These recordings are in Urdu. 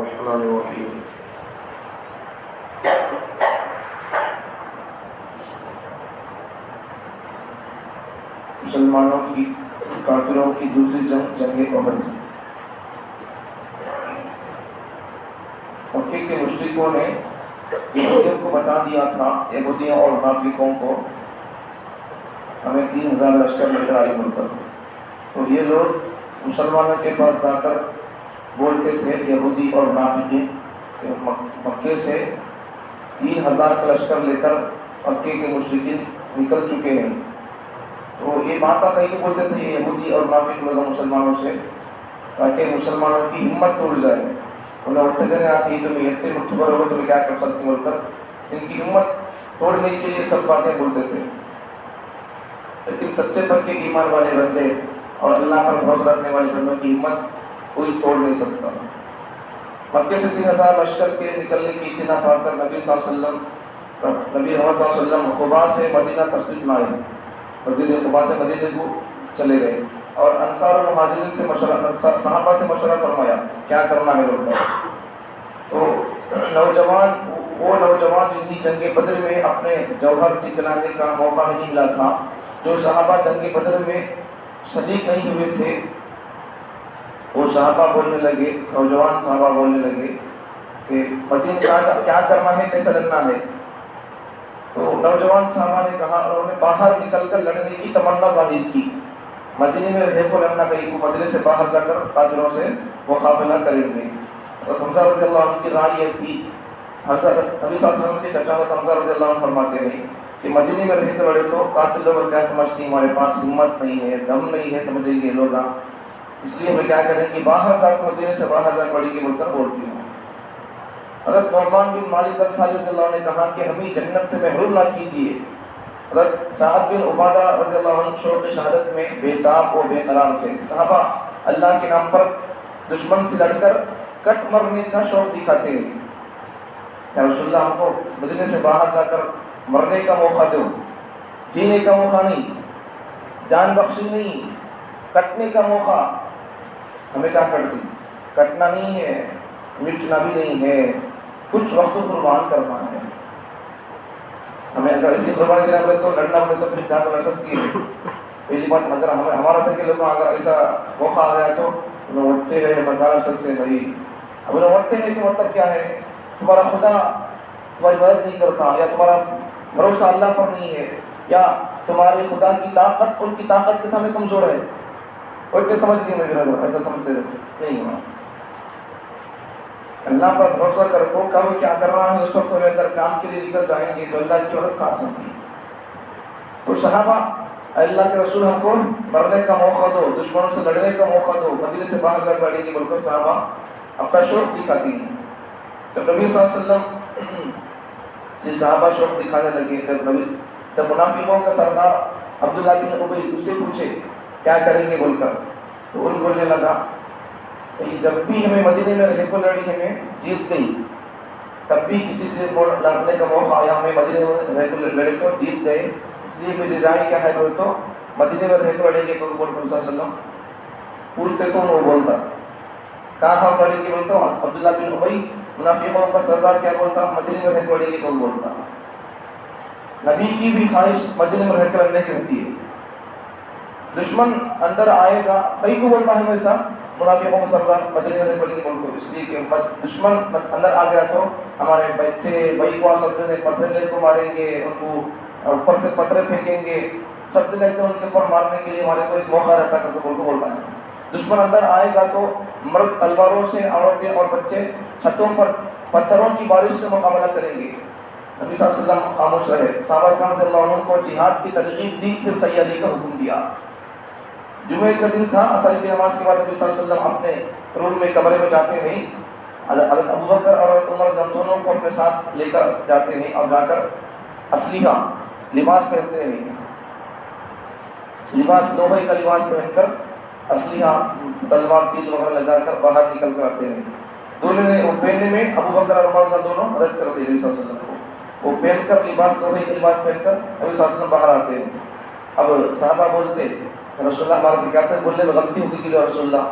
الرحمن الرحیم۔ مسلمانوں کی کافروں کی دوسری جنگ احد۔ مکے کے مشرکوں نے یہودیوں کو بتا دیا تھا، یہودیوں اور منافقوں کو، ہمیں 3000 لشکر لے کر آئے مل کر۔ تو یہ لوگ مسلمانوں کے پاس جا کر بولتے تھے، یہودی اور منافقین، کہ مکے سے 3000 کا لشکر لے کر مکے کے مشرکین نکل چکے ہیں۔ تو یہ بات کہیں بولتے تھے یہ یہودی اور منافق لوگ مسلمانوں سے، تاکہ مسلمانوں کی ہمت ٹوٹ جائے، انہیں اتجنے آتی ہے تمہیں اتنے مٹھی بھر ہوگا تمہیں کیا کر سکتی بول کر ان کی ہمت توڑنے کے لیے سب باتیں بولتے تھے۔ لیکن سچے پکے ایمان والے بندے اور اللہ پر بھروسہ رکھنے والے بندوں کی ہمت کوئی توڑ نہیں سکتا۔ مکے سے 3000 لشکر کے نکلنے کی اطلاع پا کر نبی صلی اللہ علیہ وسلم خبا سے مدینہ تشریف لائے، مسجد خبا سے مدینے کو چلے گئے، اور انصار و مہاجرین سے مشورہ، صحابہ سے مشورہ فرمایا کیا کرنا ہے لوگ۔ تو وہ نوجوان جنہیں جنگ بدر میں اپنے جوہر دکھلانے کا موقع نہیں ملا تھا، جو صحابہ جنگ بدر میں شریک نہیں ہوئے تھے، وہ صحابہ بولنے لگے، نوجوان صحابہ بولنے لگے کہ مدینے کیا کرنا ہے، کیسا لڑنا ہے۔ تو نوجوان صحابہ نے کہا، انہوں نے باہر نکل کر لڑنے کی تمنا ظاہر کی، مدینے میں رہ کو لڑنا کہیں کو مدینے سے باہر جا کر کافروں سے مقابلہ کریں گے۔ اور حمزہ رضی اللہ عنہ کی رائے یہ تھی، حضرت نبی صلی اللہ علیہ وسلم کے چچا حمزہ رضی اللہ عنہ فرماتے ہیں کہ مدینے میں رہ کر لڑے تو کافر لوگ کیا سمجھتے ہیں، ہمارے پاس ہمت نہیں ہے، دم نہیں ہے، سمجھیں گے لوگ، اس لیے ہمیں کیا کریں کہ باہر جا کر مدینے سے باہر جا کر لڑیں گے بول کر بولتی ہوں۔ حضرت نعمان بن مالک انصاری رضی اللہ عنہ نے کہا کہ ہمیں جنت سے محروم نہ کیجیے۔ حضرت سعد بن عبادہ رضی اللہ عنہ شوق شہادت میں بے تاب و بے قرار تھے۔ صحابہ اللہ کے نام پر دشمن سے لڑ کر کٹ مرنے کا شوق دکھاتے ہیں، یا رسول اللہ ہم کو مدینے سے باہر جا کر مرنے کا موقع دو، جینے کا موقع نہیں، جان بخشی نہیں، کٹنے کا موقع۔ ہمیں کیا کرتی، کٹنا نہیں ہے، مٹنا بھی نہیں ہے، کچھ وقت قربان کرنا ہے۔ ہمیں اگر ایسی قربانی دینا پڑے تو لڑنا پڑے تو پھر جا کر لڑ سکتی ہے۔ پہلی بات اگر ہمارا سر کے لوگوں اگر ایسا موقع آ گیا تو انہیں اٹھتے ہیں، بردار رکھ سکتے ہیں بھائی۔ اب انہیں اٹھتے ہیں کہ مطلب کیا ہے، تمہارا خدا تمہاری مدد نہیں کرتا، یا تمہارا بھروسہ اللہ پر نہیں ہے، یا تمہارے خدا کی طاقت ان کی طاقت کے سامنے کمزور ہے۔ کوئی سمجھ نہیں، میرے ایسا سمجھتے نہیں ہونا۔ اللہ پر بھروسہ کر کو کب کیا کرنا ہے اس وقت اگر کام کے لیے نکل جائیں گے تو اللہ کی مدد ساتھ ہوگی۔ تو صحابہ اللہ کے رسول ہم کو مرنے کا موقع دو، دشمنوں سے لڑنے کا موقع دو، مدینے سے باہر جا لڑیں گے بول کر صحابہ اپنا شوق دکھاتی ہیں۔ جب نبی صلی اللہ علیہ وسلم سے صحابہ شوق دکھانے لگے، جب منافقوں کا سردار عبداللہ بن ابی اس سے پوچھے کیا کریں گے بول کر، تو ان بولنے لگا جب بھی ہمیں مدینے میں رہ کو لڑی ہمیں جیت گئی، تب بھی کسی سے لڑنے کا موقع آیا ہمیں مدینے میں رہ کو لڑے تو جیت گئے، اس لیے میری رائے کیا ہے بولے تو مدینے میں رہ کو لڑیں گے۔ بول صلی اللہ علیہ وسلم پوچھتے تو وہ بولتا کہاں لڑیں گے بولتا، عبداللہ بن ابی منافقوں کا سردار کیا بولتا، مدینے میں رہ کو لڑیں گے کون بولتا۔ نبی کی بھی خواہش مدینے میں رہ کر لڑنے کی ہوتی ہے۔ دشمن اندر آئے گا، کئی کو بولتا ہے میرے ساتھ منافقوں کا سردار مدینے میں پڑیں گے بول کو، اس لیے کہ دشمن اندر آ گیا تو ہمارے بچے بھائی کو سب نے پتھرے کو ماریں گے، ان کو اوپر سے پتھرے پھینکیں گے، سب دن ان کے اوپر مارنے کے لیے ہمارے کو ایک موقع رہتا کر کے بول کو بولتا ہے۔ دشمن اندر آئے گا تو مرد تلواروں سے، عورتیں اور بچے چھتوں پر پتھروں کی بارش سے مقابلہ کریں گے۔ نبی صلی اللہ علیہ وسلم خاموش رہے، صحابہ کرام صلی اللہ علیہ کو جہاد کی ترغیب دی، پھر تیاری کا حکم دیا۔ جمعے کا دن تھا، عصر کی نماز کے بعد نبی صلی اللہ علیہ وسلم اپنے روم میں کمرے میں جاتے ہیں، حضرت ابوبکر اور حضرت عمر دونوں کو اپنے ساتھ لے کر جاتے ہیں، اور جا کر اسلحہ لباس پہنتے ہیں، لباس لوہے کا لباس پہن کر اسلحہ تلوار تیر وغیرہ لگا کر باہر نکل کر آتے ہیں۔ دونوں نے وہ پہننے میں ابوبکر اور عمر دونوں مدد کرتے ہیں نبی صلی اللہ علیہ وسلم کو، وہ پہن کر لباس لوہے کا لباس پہن کر نبی صلی اللہ علیہ وسلم باہر آتے ہیں۔ اب صحابہ بولتے رسول اللہ ہمارے سے کہتے ہیں، بولنے میں غلطی ہوگی کہ رسول اللہ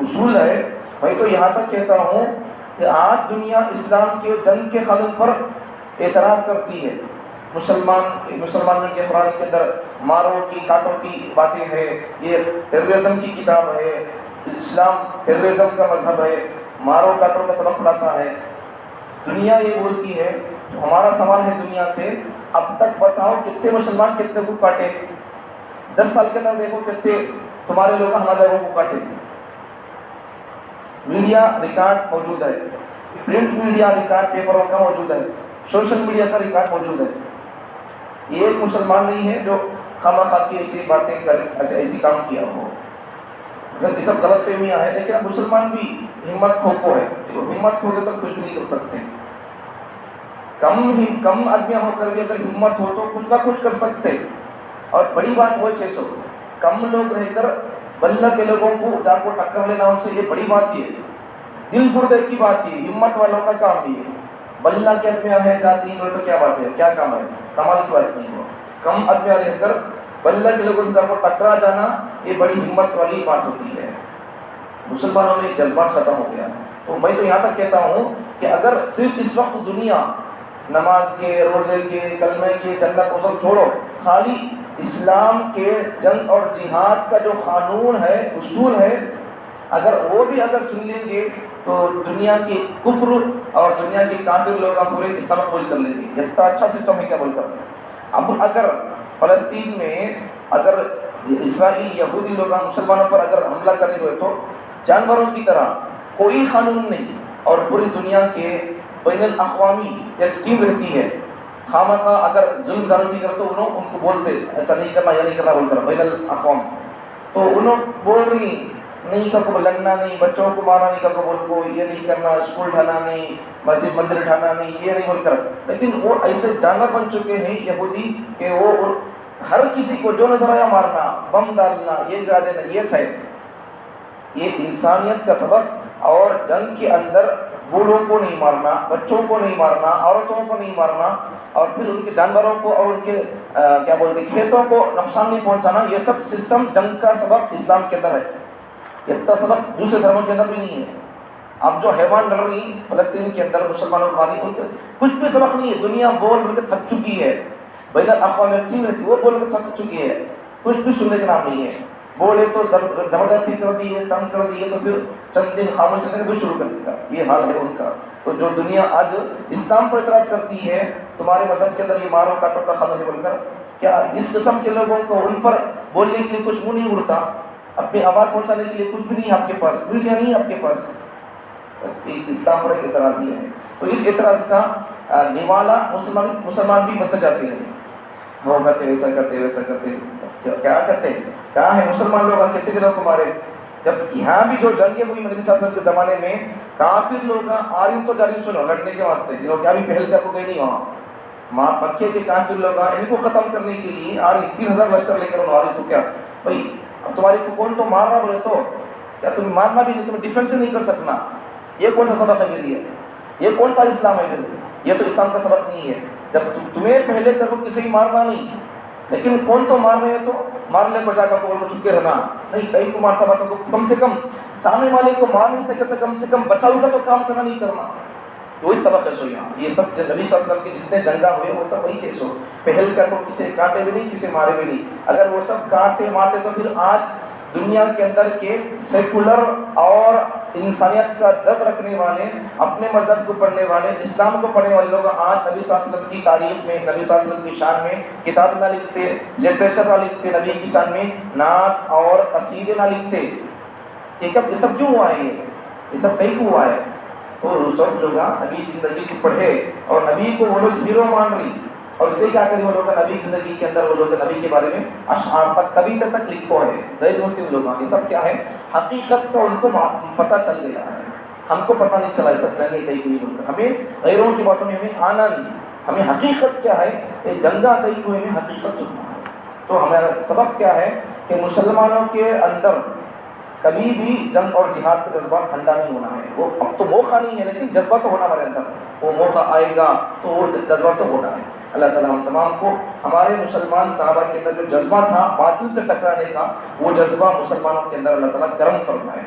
اصول ہے. میں تو یہاں تک کہتا ہوں کہ آج دنیا اسلام کے جنگ کے قانون پر اعتراض کرتی ہے. مسلمانوں کے قرآن کے اندر مارو کی کاٹو کی باتیں ہیں، یہ ٹیررزم کی کتاب ہے، اسلام ٹیررزم کا مذہب ہے، مارو کاٹو کا سبق پڑھاتا ہے. دنیا یہ بولتی ہے. تو ہمارا سوال ہے دنیا سے، اب تک بتاؤ کتنے مسلمان کتنے کو کاٹے؟ 10 سال کے اندر دیکھو کتنے تمہارے لوگ ہمارے لوگوں کو کاٹے. میڈیا ریکارڈ موجود ہے، پرنٹ میڈیا ریکارڈ پیپروں کا موجود ہے، سوشل میڈیا کا ریکارڈ موجود ہے. یہ ایک مسلمان نہیں ہے جو خواہ کی ایسی باتیں ایسی کام کیا ہو. یہ سب غلط فہمیاں ہیں، لیکن مسلمان بھی ہمت کھو ہے. ہمت کھو کے تو کچھ بھی نہیں کر سکتے. کم آدمیاں ہو کر بھی اگر ہمت ہو تو کچھ نہ کچھ کر سکتے. اور بڑی بات ہو 600 کم لوگ رہ کر بلہ کے لوگوں کو جا کو ٹکر لینا ان سے، یہ بڑی بات ہے. دل گردے کی بات ہے، ہمت والوں کا کام نہیں ہے. بلہ کے آدمیاں ہیں جاتی ہیں تو کیا بات ہے، کیا کام ہے، کمال کی بات نہیں ہو. کم آدمیاں رہ کر بلہ کے لوگوں سے جا کو ٹکرا جانا یہ بڑی ہمت والی بات ہوتی ہے. مسلمانوں میں جذبات ختم ہو گیا. تو میں تو یہاں تک کہتا ہوں کہ اگر صرف اس وقت دنیا نماز کے، روزے کے، کلمے کے، جنت کو سب چھوڑو، خالی اسلام کے جنگ اور جہاد کا جو قانون ہے، اصول ہے، اگر وہ بھی اگر سن لیں گے تو دنیا کی کفر اور دنیا کے کافر لوگ پورے اسلام قبول کر لیں گے. اتنا اچھا سسٹم ہے کیا بول کر. اب اگر فلسطین میں اگر اسرائیل یہودی لوگ مسلمانوں پر اگر حملہ کریں گے تو جانوروں کی طرح کوئی قانون نہیں، اور پوری دنیا کے بین الاقوامی ایک ٹیم رہتی ہے. خامخواہ اگر ظلم زیادتی کر تو ان کو بولتے ایسا نہیں کرنا یا نہیں کرنا بول کر بین الاقوام. تو انہوں بول رہی نہیں کر کو لڑنا نہیں، بچوں کو مارنا نہیں کر کو بول کو، یہ نہیں کرنا، اسکول ڈھانا نہیں، مسجد مندر ڈھانا نہیں، یہ نہیں بول کر. لیکن وہ ایسے جانور بن چکے ہیں یہودی کہ وہ ہر کسی کو جو نظر آیا مارنا، بم ڈالنا، یہ گرا دینا، یہ اچھا ہے. یہ انسانیت کا سبق. اور جنگ کے اندر بوڑھوں کو نہیں مارنا، بچوں کو نہیں مارنا، عورتوں کو نہیں مارنا، اور پھر ان کے جانوروں کو اور ان کے کیا بولتے کھیتوں کو نقصان نہیں پہنچانا، یہ سب سسٹم جنگ کا سبق اسلام کے اندر ہے. اتنا سبق دوسرے دھرموں کے اندر بھی نہیں ہے. اب جو حیوان لڑ رہی فلسطین کے اندر مسلمانوں کو ان کے کچھ بھی سبق نہیں ہے. دنیا بول کر تھک چکی ہے. بین الاقوامی ٹیم رہتی وہ بول کر تھک چکی ہے، کچھ بھی سننے کا نام نہیں ہے. بولے تو زبردستی کر دی ہے، تنگ کر دی ہے، تو پھر چند دن خاموش رہنے کا بھی شروع کر دیا. یہ حال ہے ان کا. تو جو دنیا آج اسلام پر اعتراض کرتی ہے تمہارے مذہب کے اندر یہ مارو کاٹو کا قانون بول کر، کیا اس قسم کے لوگوں کو ان پر بولنے کے لیے کچھ منہ نہیں اڑتا؟ اپنی آواز پہنچانے کے لیے کچھ بھی نہیں آپ کے پاس، میڈیا نہیں آپ کے پاس. بس ایک اسلام پر ایک اعتراض ہی ہے. تو اس اعتراض کا نوالا مسلمان بھی بنتے جاتے ہیں. وہ کرتے ویسا کرتے ویسا کرتے، کیا کرتے ہیں؟ کہاں ہے مسلمان لوگ؟ کتنے دنوں کو مارے؟ جب یہاں بھی جو جنگیں ہوئی نبی صلی اللہ علیہ وسلم کے زمانے میں، کافر لوگ آرین تو جاری سنو لڑنے کے واسطے، کیا بھی پہل کر کو گئے نہیں وہاں. مکے کے کافر لوگ ان کو ختم کرنے کے لیے 3000 لشکر لے کر انہوں آرین. تو کیا بھائی اب تمہاری کو کون تو مار رہا بولے تو کیا تم مارنا بھی نہیں، تم ڈیفینس نہیں کر سکنا؟ یہ کون سا سبق ہے میرے لیے؟ یہ کون سا اسلام ہے میرے لیے؟ یہ تو اسلام کا سبق نہیں ہے. جب تمہیں پہلے تک کسی کو مارنا نہیں، لیکن کون تو مار رہے تو مار لے بجا کر کو چپکے رہنا نہیں. کہیں کو مارتا بات کو کم سے کم سامنے والے کو مار نہیں سکے تو کم سے کم بچاؤ کا تو کام کرنا نہیں کرنا. وہی سبق ہے. سو یہاں یہ سب نبی صلی اللہ علیہ وسلم کے جتنے جنگا ہوئے وہ سب وہی چیز ہو. پہل کر کو کسی کاٹے بھی نہیں، کسی مارے بھی نہیں. اگر وہ سب کاٹتے مارتے تو پھر آج دنیا کے اندر کے سیکولر اور انسانیت کا درد رکھنے والے، اپنے مذہب کو پڑھنے والے، اسلام کو پڑھنے والے لوگ آج نبی صلی اللہ علیہ وسلم کی تاریخ میں، نبی صلی اللہ علیہ وسلم کی شان میں کتاب نہ لکھتے، لٹریچر نہ لکھتے، نبی کی شان میں نعت اور قصیدے نہ لکھتے. یہ سب کیوں ہوا ہے؟ یہ سب کہیں کو ہوا ہے. تو سب لوگ نبی کی زندگی کو پڑھے اور نبی کو وہ لوگ ہیرو مان رہی، اور اس سے کیا کریں وہ لوگ نبی کی زندگی کے اندر وہ لوگ نبی کے بارے میں اشعار تک کبھی تک لکھو ہے. غیر مسلم لوگ یہ سب کیا ہے؟ حقیقت کا ان کو پتہ چل گیا ہے. ہم کو پتہ نہیں چلا یہ سب جنگیں کہیں کوئی بول کر. ہمیں غیروں کی باتوں میں ہمیں آنا نہیں. ہمیں حقیقت کیا ہے یہ جنگا کہیں کو ہمیں حقیقت سننا ہے. تو ہمارا سبق کیا ہے کہ مسلمانوں کے اندر کبھی بھی جنگ اور جہاد کا جذبہ ٹھنڈا نہیں ہونا ہے. وہ اب تو موقع نہیں ہے لیکن جذبہ تو ہونا ہمارے اندر. وہ موقع آئے گا تو وہ جذبہ تو ہونا ہے. اللہ تعالیٰ ہم تمام کو ہمارے مسلمان صحابہ کے اندر جو جذبہ تھا باطل سے ٹکرانے کا، وہ جذبہ مسلمانوں کے اندر اللہ تعالیٰ کرم فرمائے.